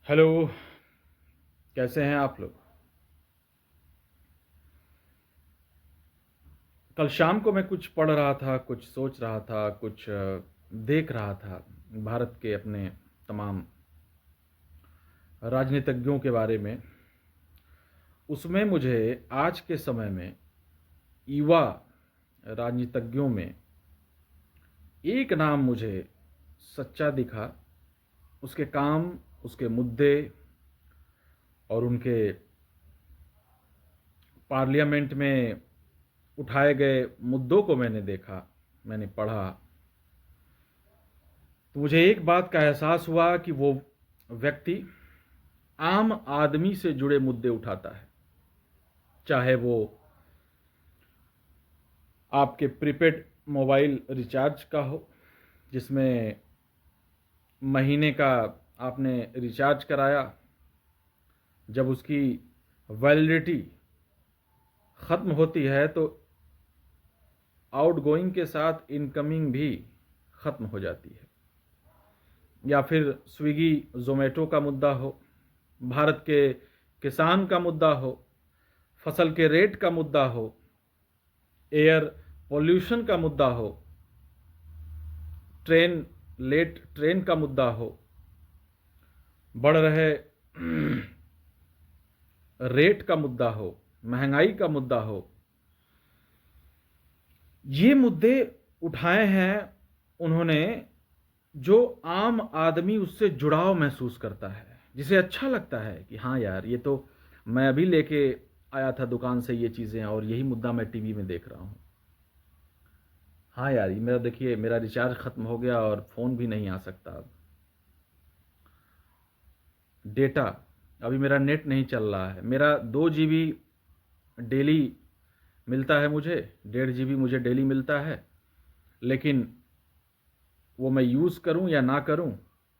Hello. कैसे हैं आप लोग? कल शाम को मैं कुछ पढ़ रहा था, कुछ सोच रहा था, कुछ देख रहा था भारत के अपने तमाम राजनीतिज्ञों के बारे में। उसमें मुझे आज के समय में युवा राजनीतिज्ञों में एक नाम मुझे सच्चा दिखा। उसके काम, उसके मुद्दे और उनके पार्लियामेंट में उठाए गए मुद्दों को मैंने देखा, मैंने पढ़ा, तो मुझे एक बात का एहसास हुआ कि वो व्यक्ति आम आदमी से जुड़े मुद्दे उठाता है। चाहे वो आपके प्रीपेड मोबाइल रिचार्ज का हो, जिसमें महीने का आपने रिचार्ज कराया, जब उसकी वैलिडिटी ख़त्म होती है तो आउटगोइंग के साथ इनकमिंग भी ख़त्म हो जाती है। या फिर स्विगी ज़ोमैटो का मुद्दा हो, भारत के किसान का मुद्दा हो, फसल के रेट का मुद्दा हो, एयर पोल्यूशन का मुद्दा हो, लेट ट्रेन का मुद्दा हो, बढ़ रहे रेट का मुद्दा हो, महंगाई का मुद्दा हो, ये मुद्दे उठाए हैं उन्होंने, जो आम आदमी उससे जुड़ाव महसूस करता है, जिसे अच्छा लगता है कि हाँ यार, ये तो मैं अभी लेके आया था दुकान से ये चीज़ें और यही मुद्दा मैं टीवी में देख रहा हूँ। हाँ यार, ये मेरा देखिए, मेरा रिचार्ज ख़त्म हो गया और फ़ोन भी नहीं आ सकता अब। डेटा, अभी मेरा नेट नहीं चल रहा है। मेरा 2 GB डेली मिलता है मुझे, 1.5 GB मुझे डेली मिलता है, लेकिन वो मैं यूज़ करूं या ना करूं,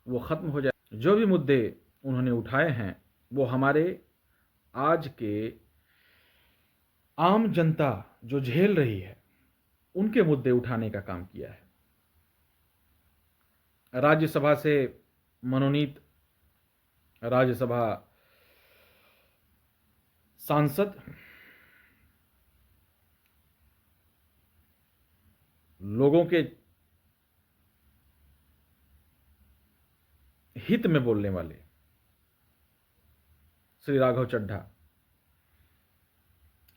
वो ख़त्म हो जाए। जो भी मुद्दे उन्होंने उठाए हैं, वो हमारे आज के आम जनता जो झेल रही है, उनके मुद्दे उठाने का काम किया है। राज्यसभा से मनोनीत राज्यसभा सांसद लोगों के हित में बोलने वाले श्री राघव चड्ढा,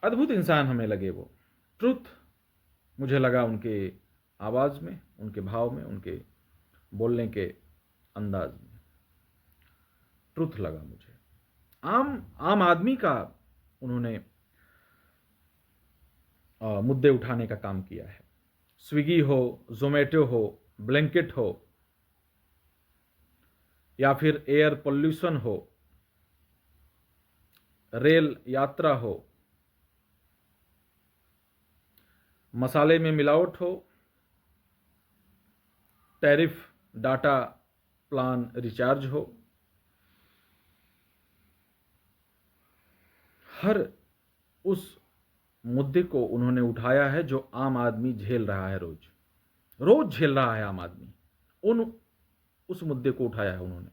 अद्भुत इंसान हमें लगे वो। ट्रुथ मुझे लगा उनके आवाज़ में, उनके भाव में, उनके बोलने के अंदाज में ट्रुथ लगा मुझे। आम आम आदमी का उन्होंने मुद्दे उठाने का काम किया है। स्विगी हो, जोमेटो हो, ब्लैंकेट हो, या फिर एयर पोल्यूशन हो, रेल यात्रा हो, मसाले में मिलावट हो, टैरिफ डाटा प्लान रिचार्ज हो, हर उस मुद्दे को उन्होंने उठाया है जो आम आदमी झेल रहा है, रोज रोज झेल रहा है आम आदमी। उन उस मुद्दे को उठाया है उन्होंने।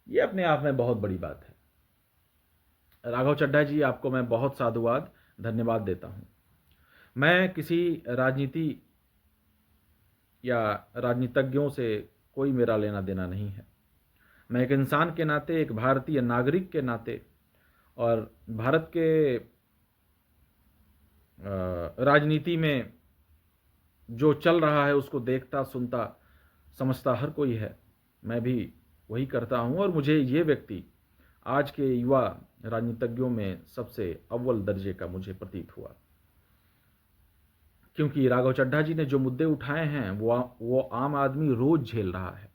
ये अपने आप में बहुत बड़ी बात है। राघव चड्ढा जी, आपको मैं बहुत साधुवाद, धन्यवाद देता हूं। मैं किसी राजनीति या राजनीतिज्ञों से कोई मेरा लेना देना नहीं है। मैं एक इंसान के नाते, एक भारतीय नागरिक के नाते, और भारत के राजनीति में जो चल रहा है उसको देखता, सुनता, समझता हर कोई है। मैं भी वही करता हूं, और मुझे ये व्यक्ति आज के युवा राजनीतिज्ञों में सबसे अव्वल दर्जे का मुझे प्रतीत हुआ। क्योंकि राघव चड्ढा जी ने जो मुद्दे उठाए हैं, वो आम आदमी रोज झेल रहा है।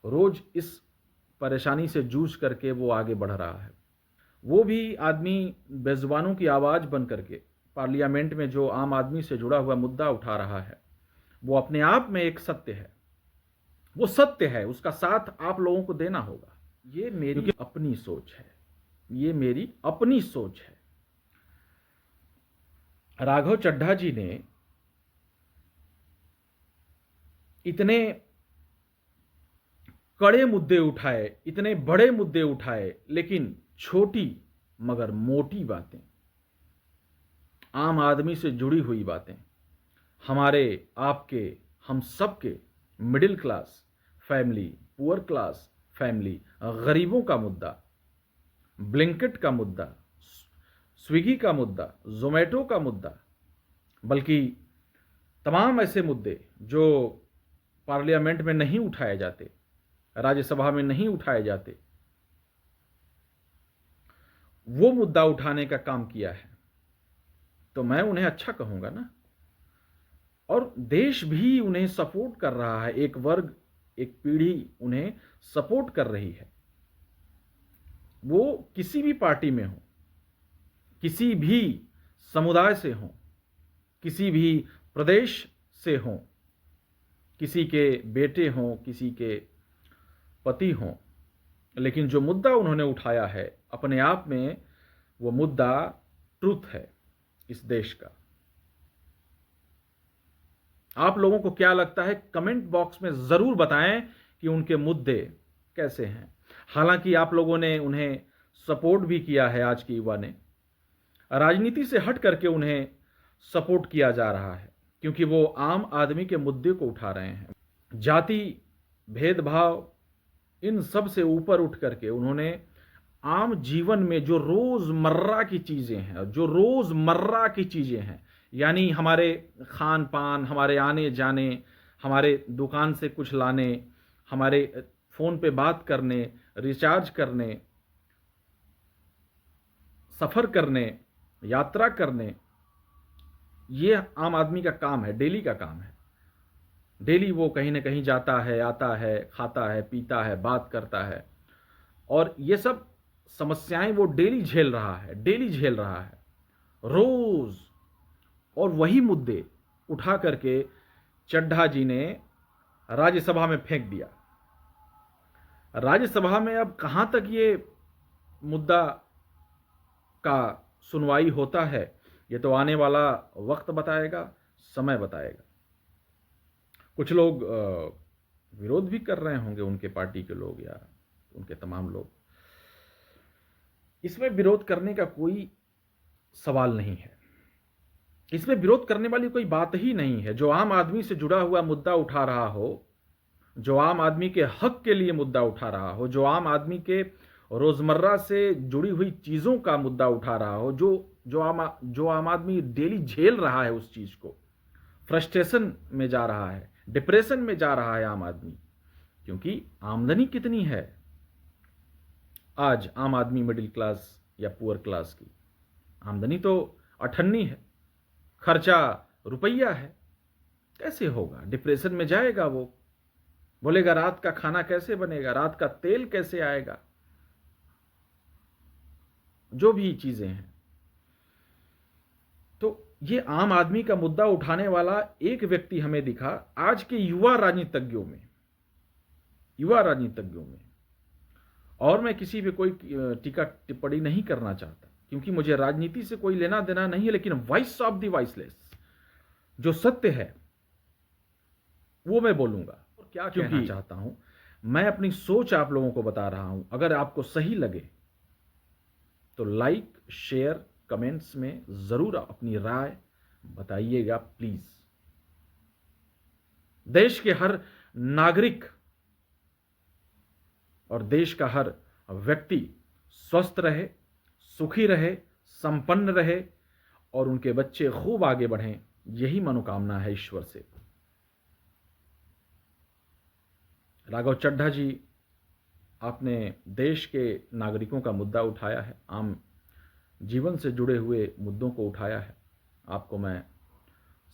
रोज इस परेशानी से जूझ करके वो आगे बढ़ रहा है। वो भी आदमी बेजुबानों की आवाज़ बन करके पार्लियामेंट में जो आम आदमी से जुड़ा हुआ मुद्दा उठा रहा है, वो अपने आप में एक सत्य है। वो सत्य है, उसका साथ आप लोगों को देना होगा। ये मेरी अपनी सोच है, ये मेरी अपनी सोच है। राघव चड्ढा जी ने इतने कड़े मुद्दे उठाए, इतने बड़े मुद्दे उठाए, लेकिन छोटी मगर मोटी बातें, आम आदमी से जुड़ी हुई बातें, हमारे, आपके, हम सबके middle class family, poor class family, गरीबों का मुद्दा, ब्लिंकिट का मुद्दा, स्विगी का मुद्दा, जोमेटो का मुद्दा, बल्कि तमाम ऐसे मुद्दे जो पार्लियामेंट में नहीं उठाए जाते, राज्यसभा में नहीं उठाए जाते, वो मुद्दा उठाने का काम किया है। तो मैं उन्हें अच्छा कहूंगा ना, और देश भी उन्हें सपोर्ट कर रहा है, एक वर्ग, एक पीढ़ी उन्हें सपोर्ट कर रही है। वो किसी भी पार्टी में हो, किसी भी समुदाय से हो, किसी भी प्रदेश से हो, किसी के बेटे हों, किसी के पति हों, लेकिन जो मुद्दा उन्होंने उठाया है अपने आप में, वो मुद्दा ट्रुथ है इस देश का। आप लोगों को क्या लगता है, कमेंट बॉक्स में जरूर बताएं कि उनके मुद्दे कैसे हैं। हालांकि आप लोगों ने उन्हें सपोर्ट भी किया है, आज के युवा ने राजनीति से हट करके उन्हें सपोर्ट किया जा रहा है, क्योंकि वो आम आदमी के मुद्दे को उठा रहे हैं। जाति, भेदभाव, इन सब से ऊपर उठ करके उन्होंने आम जीवन में जो रोजमर्रा की चीजें हैं, जो रोजमर्रा की चीजें हैं, यानी हमारे खान पान, हमारे आने जाने, हमारे दुकान से कुछ लाने, हमारे फोन पे बात करने, रिचार्ज करने, सफर करने, यात्रा करने, ये आम आदमी का काम है, डेली का काम है। डेली वो कहीं ना कहीं जाता है, आता है, खाता है, पीता है, बात करता है, और ये सब समस्याएं वो डेली झेल रहा है, डेली झेल रहा है, रोज। और वही मुद्दे उठा करके चड्ढा जी ने राज्यसभा में फेंक दिया। राज्यसभा में अब कहां तक ये मुद्दा का सुनवाई होता है, ये तो आने वाला वक्त बताएगा, समय बताएगा। कुछ लोग विरोध भी कर रहे होंगे, उनके पार्टी के लोग या उनके तमाम लोग। इसमें विरोध करने का कोई सवाल नहीं है, इसमें विरोध करने वाली कोई बात ही नहीं है। जो आम आदमी से जुड़ा हुआ मुद्दा उठा रहा हो, जो आम आदमी के हक के लिए मुद्दा उठा रहा हो, जो आम आदमी के रोजमर्रा से जुड़ी हुई चीजों का मुद्दा उठा रहा हो, जो आम आदमी डेली झेल रहा है, उस चीज को, फ्रस्ट्रेशन में जा रहा है, डिप्रेशन में जा रहा है आम आदमी। क्योंकि आमदनी कितनी है आज आम आदमी, मिडिल क्लास या पुअर क्लास की आमदनी तो अठन्नी है, खर्चा रुपया है। कैसे होगा, डिप्रेशन में जाएगा वो, बोलेगा रात का खाना कैसे बनेगा, रात का तेल कैसे आएगा, जो भी चीजें हैं। तो ये आम आदमी का मुद्दा उठाने वाला एक व्यक्ति हमें दिखा आज के युवा राजनीतिज्ञों में, और मैं किसी पे कोई टीका टिप्पणी नहीं करना चाहता, क्योंकि मुझे राजनीति से कोई लेना देना नहीं है, लेकिन वॉइस ऑफ द वॉइसलेस, जो सत्य है वो मैं बोलूंगा। और क्या कहना चाहता हूं, मैं अपनी सोच आप लोगों को बता रहा हूं। अगर आपको सही लगे तो लाइक, शेयर, कमेंट्स में जरूर अपनी राय बताइएगा प्लीज। देश के हर नागरिक और देश का हर व्यक्ति स्वस्थ रहे, सुखी रहे, संपन्न रहे, और उनके बच्चे खूब आगे बढ़ें, यही मनोकामना है ईश्वर से। राघव चड्ढा जी, आपने देश के नागरिकों का मुद्दा उठाया है, आम जीवन से जुड़े हुए मुद्दों को उठाया है। आपको मैं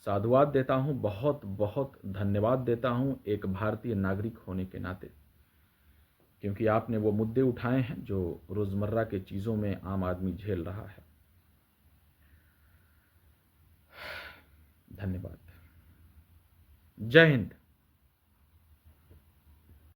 साधुवाद देता हूं, बहुत बहुत धन्यवाद देता हूं एक भारतीय नागरिक होने के नाते, क्योंकि आपने वो मुद्दे उठाए हैं जो रोजमर्रा के चीजों में आम आदमी झेल रहा है। धन्यवाद। जय हिंद।